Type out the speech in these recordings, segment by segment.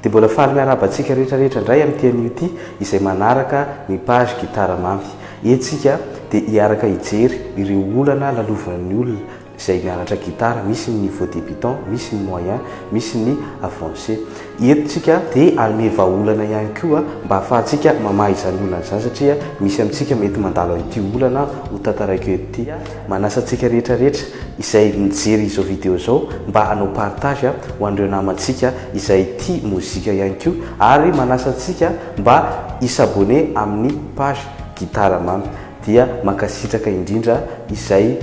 dia mbola faly miarabantsika rehetrarehetra indray amin'ity anio ity izay manaraka ny page gitara mamy. Etsika dia hiaraka hijery ireo olana lalovan'ny olona izay mianatra gitara, misy ny niveau débutant, misy ny moyen, misy ny avancé. Etsika dia alme vahaolana ihany koa mba ahafahantsika mamaha izany olana izany satria misy amintsika mety mandalo an'ity olana ho tantaraiko ety. Manasantsika rehetrarehetra izay mijery izao video izao mba hanao partage ho an'ireo namantsika izay tia mozika ihany koa, ary manasantsika mba hisabone amin'ny page gitara mamy. Dia mankasitraka indrindra izay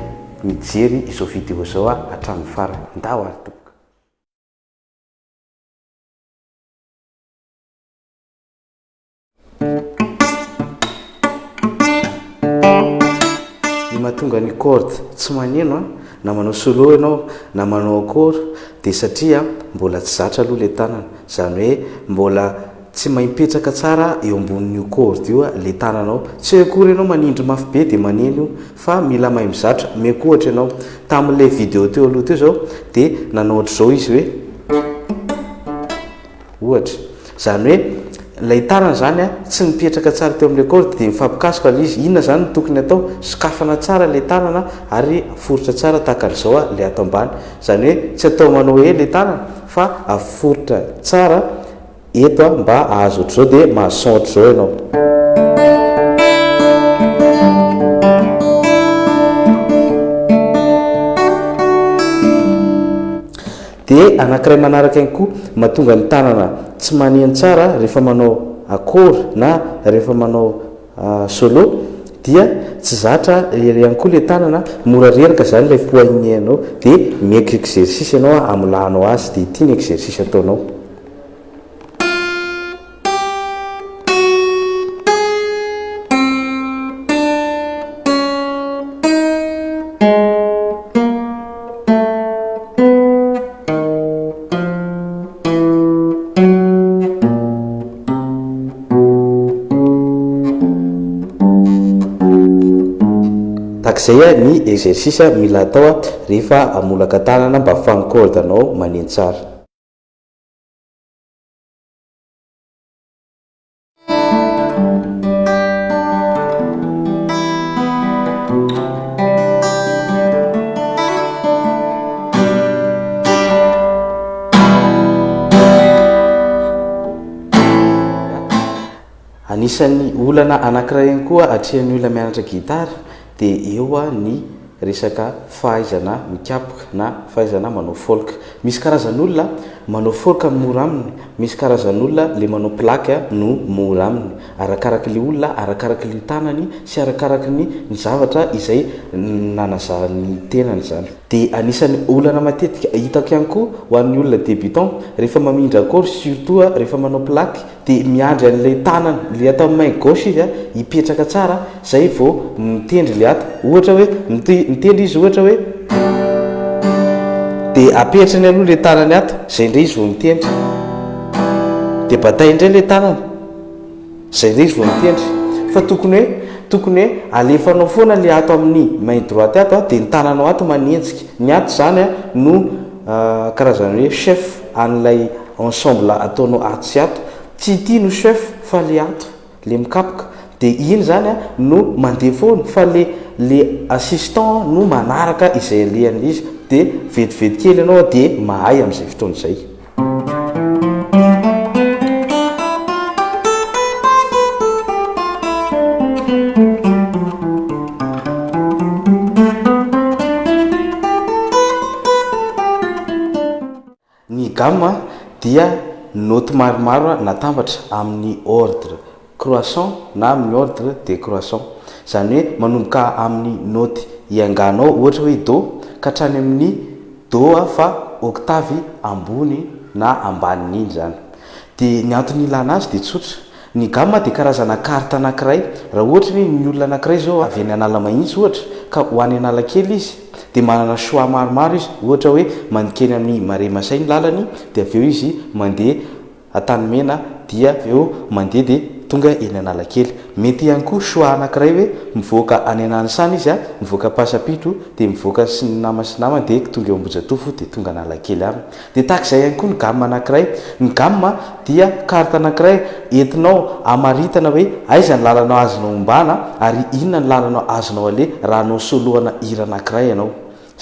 mijery izao video izao hatramin'ny farany. Ndao ary tompoko. Ny mahatonga ny corde tsy maneno na manao solo ianao na manao akory dia satria mbola tsy zatra aloha le tanana, zany hoe mbola tsy maipetraka tsara eo ambonin'io corde io le tananao. Tsy hoe akory ianao manindry mafy be dia maneno io, fa mila mahay mizatra. Meko ohatra ianao tamin'ilay video teo aloha teo zao dia nanao ohatr'izao izy hoe ohatra, zany hoe ilay tanana zany tsy mipetraka tsara teo amin'ilay corde dia mifampikasoka ilay izy. Inona zany no tokony atao? Sokafana tsara ilay tanana ary aforotra tsara tahaka an'izao ilay ato ambany. Zany hoe tsy atao manao hoe ilay tanana fa aforotra tsara eto mba ahazo ohatr'izao dia mahason ohatr'izao ianao. Dia anankiray manaraka ihany koa mahatonga ny tanana tsy maneno tsara rehefa manao akory na rehefa manao solo dia tsy zatra ihany koa le tanana, mora reraka zany ilay poignet-nao. Dia meka exercice ianao amolahanao azy, dia ity ny exercice ataonao. Takizay ny exercice mila atao rehefa amolaka tanana mba ahafahan'ny corde anao maneno tsara. Anisan'ny olana anankiray ihany koa atrehan'ny olona mianatra gitara dia eo ny resaka fahaizana mikapoka na fahaizana manao folk. Misy karazan'olona manao folk mora aminy, misy karazan'olona le manao plaque no mora aminy, arakaraka le olona, arakaraka le tanany sy arakaraka ny zavatra izay nanazany tenany zany. Dia anisan'ny olana matetika hitako ihany koa ho an'ny olona débutant rehefa mamindra akory, surtout rehefa manao plaque dia miandry an'ilay tanana le atao amin'ny main gauche izy hipetraka tsara zay vao mitendry le ato. Ohatra hoe mitendry izy ohatra hoe dia apetrany aloha le tanany ato zay indray izy vao mitendry, dia batay indray le tanana zay indray izy vao mitendry. Fa tokony hoe alefanao foana le ato amin'ny main droite ato dia ny tananao ato manenjika. Ny ato zany no karazany hoe chef an'ilay ensemble ataonao ato sy ato. Tsy ity no chef fa le ato le mikapoka, dia iny zany no mandeha foana, fa le assistant no manaraka izay alehany izy. Dia vetivety kely ianao dia mahay amin'izay fotoana izay. Ny gamme dia note maromaro natambatra amin'ny ordre croissant na amin'ny ordre décroissant. Zany hoe manomboka amin'ny note ianganao ohatra hoe do ka hatrany amin'ny do fa octave ambony na ambanin'iny zany. Dia ny antony ilana azy dia tsotra. Ny gamme dia karazana carte anankiray. Raha ohatra hoe ny olona anankiray zao avy any anala mahitsy ohatra ka ho any anala kely izy dia manana choix maromaro izy. Ohatra hoe mandikeny amin'ny mare masay ny lalany, dia avy eo izy mandeha Antanimena, dia avy eo mandeha dia tonga eny Analakely. Mety ihany koa choix anankiray hoe mivoaka any Ananisany izy mivoaka Pasapitro dia mivoaka sy ny nama dia tonga eo Ambojatofo dia tonga Analakely aminy. Dia tahak'izay ihany koa ny gamme anankiray. Ny gamme dia carte anankiray entinao amaritana hoe aiza ny lalanao azonao ombana ary inona ny lalanao azonao ale raha anao soloana hira anankiray ianao.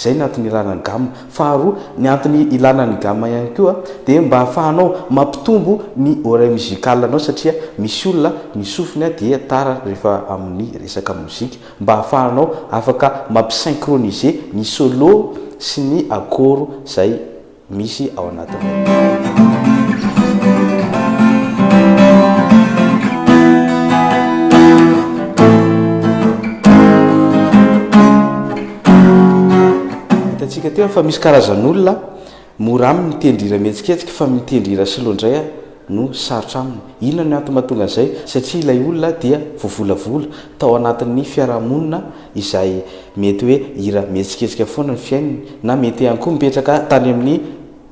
Zay ny antony ilana ny gamme. Faharoa, ny antony ilana ny gamme ihany koa dia mba ahafahanao mampitombo ny oreille musicale anao satria misy olona ny sofiny dia tara rehefa amin'ny resaka mozika, mba ahafahanao afaka mampisynchroniser ny solo sy ny akoro zay misy ao anatiny. Tsika teo fa misy karazan'olona mora aminy mitendrira mihetsiketsika fa mitendrira slow indray no sarotra aminy. Inona ny antony mahatonga an'izay? Satria ilay olona dia voavolavola tao anatin'ny fiarahamonina izay mety hoe hira mihetsiketsika foana ny fiainany, na mety ihany koa mipetraka tany amin'ny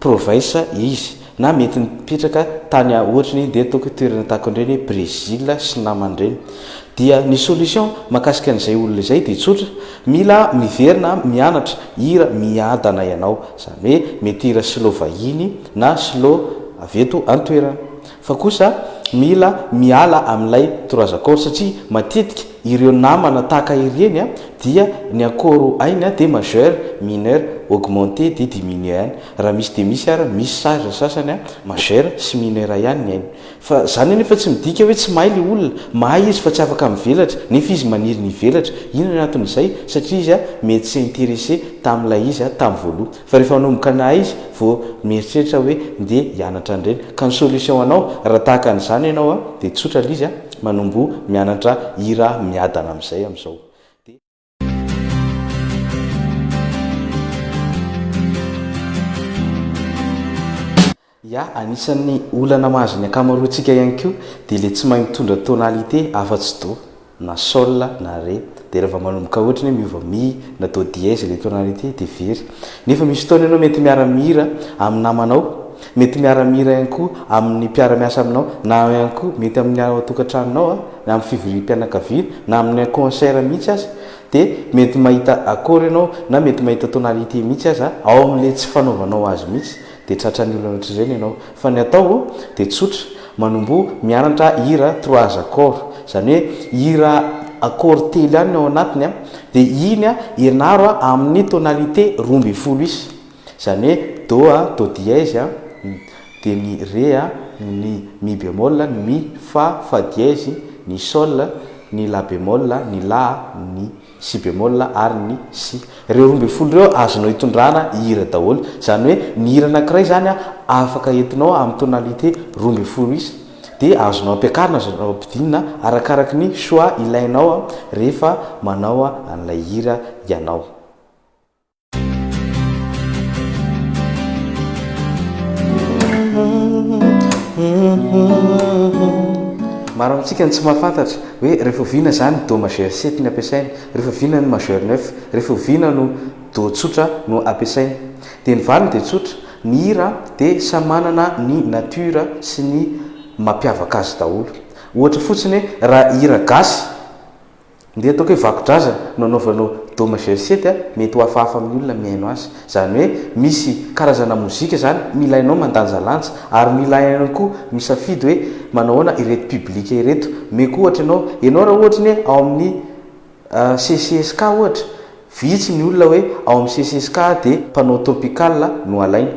province izy, na mety mipetraka tany ohatrany dia ataoko toerana tahaka ireny hoe Brésil sy namany. Dia ny solution mahakasika an'izay olona izay dia tsotra, mila miverina mianatra hira miadana ianao, izany hoe mety hira slow vahiny na slow avy eto an-toerana. Fa kosa mila miala amin'ilay trois accords satria matetika ireo namana tahaka ireny dia ny akoro ainy dia majeur, mineur, augmenté dia diminué. Raha misy dia misy ary misy sage sasany majeur sy mineur ihany ny ainy. Fa zany nefa tsy midika hoe tsy mahay ilay olona, mahay izy fa tsy afaka mivelatra, nefa izy maniry ny velatra. Inona ny anton'izay? Satria izy mety tsy intéressé tamin'ilay izy tamin'ny voaloha, fa rehefa manomboka nahy izy vao mieritreritra hoe ndeha hianatra andreny. Ka ny solution anao raha tahaka an'izany ianao dia tsotra izy manombo mianatra hira miadana amin'izay amin'izao. Anisan'ny olana mahazo ny akamaroantsika ihany koa dia le tsy mahay mitondra tonalité afa-tsy do na sol na ré. Dia rehefa manomboka ohatrany hoe miova mi na do dièse le tonalité dia very. Nefa misy fotoana ianao mety miara-mihira amin'ny namanao, mety miara-mihira ihany koa amin'ny mpiara-miasa aminao, na ihany koa mety amin'ny ao-tokantranonao na amin'ny fivorim-pianakaviana na amin'ny concert mihitsy aza, dia mety mahita accord ianao na mety mahita tonalité mihitsy aza ao amin'le tsy fanaovanao azy mihitsy. Dia tratran'ny olona ohatr'izany ianao. Fa ny atao dia tsotra, manombo mianatra hira trois accords, izany hoe hira accord telo ihany ao anatiny dia iny ianaro amin'ny tonalité 12 isy, izany hoe do dièse dia ny ré, ny mi bémol, ny mi, fa dièse, ny sol, ny la bémol, ny la, ny si bémol ary ny si. Ireo 12 ireo azonao hitondrana hira daholo, izany hoe ny hira anankiray zany afaka entinao amin'ny tonalité 12 isy, dia azonao ampiakarina, azonao ampidinina arakaraky ny choix ilainao rehefa manao an'ilay hira ianao. Maro amintsika ny tsy mahafantatra hoe rehefa oviana zany do majeur 7 ny ampiasaina, rehefa oviana ny majeur 9, rehefa oviana no do tsotra no ampiasaina. Dia ny valiny dia tsotra, ny hira dia samy manana ny nature sy ny mampiavaka azy daholo. Ohatra fotsiny raha hira gasy dia ataoko hoe vakodrazana no anaovanao do majeur 7 mety ho hafahafa amin'ny olona mihaino azy. Izany hoe misy karazana mozika zany milainao mandanjalanja ary milainao koa misafidy hoe manao ahoana ireto public ireto. Meko ohatra ianao raha ohatra ny ao amin'ny CCSK ohatra, vitsy ny olona hoe ao amin'ny CCSK dia mpanao tropical no alaina.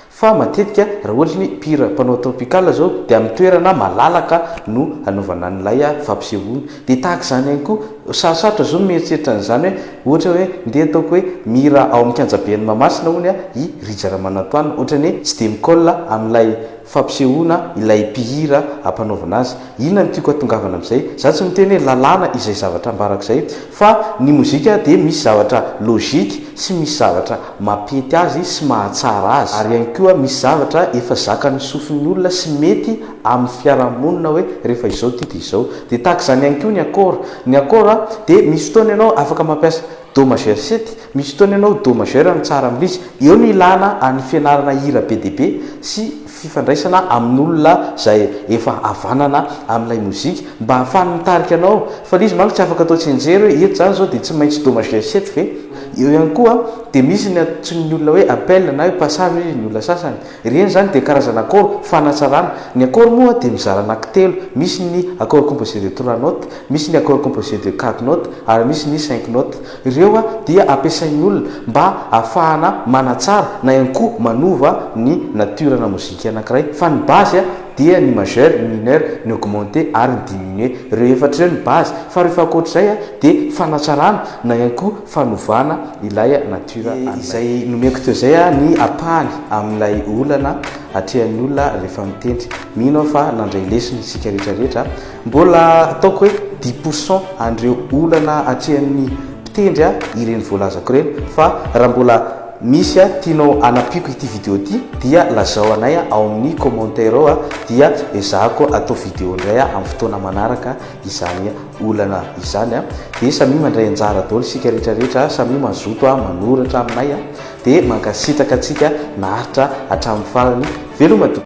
Fa matetika raha ohatra ny mpihira mpanao tropical zao dia amin'ny toerana malalaka no anaovana an'ilay fampisehoana. Dia tahaka izany ihany koa sarosarotra zao mieritreritra an'izany hoe ohatra hoe ndeha ataoko hoe mihira ao amin'ny Kianjaben'ny Mahamasina hono i Rijara Manatoanina, ohatrany hoe tsy dia mikolla amin'ilay fampisehoana ilay mpihira ampanaovana azy. Inona no tiako hatongavana amin'izay? Za tsy miteny hoe lalàna izay zavatra ambarak'izay, fa ny mozika dia misy zavatra logika sy misy zavatra mampety azy sy mahatsara azy, ary ihany koa misy zavatra efa zakan'ny sofin'ny olona sy mety amin'ny fiarahamonina hoe rehefa izao ty dia izao. Dia tahaka izany ihany koa ny accord. Ny accord dia misy fotoana ianao afaka mampiasa do majeur 7 misy fotoana ianao do majeur ny tsara amin'izy eo ny ilana any fianarana hira be dia be sy fifandraisana amin'olona zay efa havanana amin'ilay mozika mba hahafany mitarika anao fa izy manko tsy afaka atao tsenjery hoe eto zany zao dia tsy maintsy do majeur 7 ve eo ihany koa dia misy ny atsony olona hoe appel na hoe passage izy ny olona sasany ireny zany dia karazana akôro fanatsarana ny akôro moa dia mizara anankitelo misy ny accord composé de 3 notes misy ny accord composé de 4 notes ary misy ny 5 notes ireo dia ampiasain'ny olona mba ahafahana manatsara na ihany koa manova ny naturana mozika anankiray fa ny base dia ny majeur, ny mineur, ny augmenté ary ny diminué ireo efatra ireo ny base fa rehefa ankoatr'izay dia fanatsarana na ihany koa fanovana ilay natura izay nomeko teo zay ny apahany amin'ilay olana atrehan'ny olona rehefa mitendry mino fa nandray lesiny isika rehetrarehetra mbola ataoko hoe 10% an'ireo olana atrehan'ny mpitendry ireny voalazako ireny fa raha mbola misy tianao anapiko ity video ity dia lazao anay ao amin'ny commentaire ao dia ezahako atao video indray amin'ny fotoana manaraka izany olana izany dia samy mandray anjara daholo isika rehetrarehetra samy mazoto manoratra aminay dia mankasitraka antsika naharitra hatramin'ny farany veloma.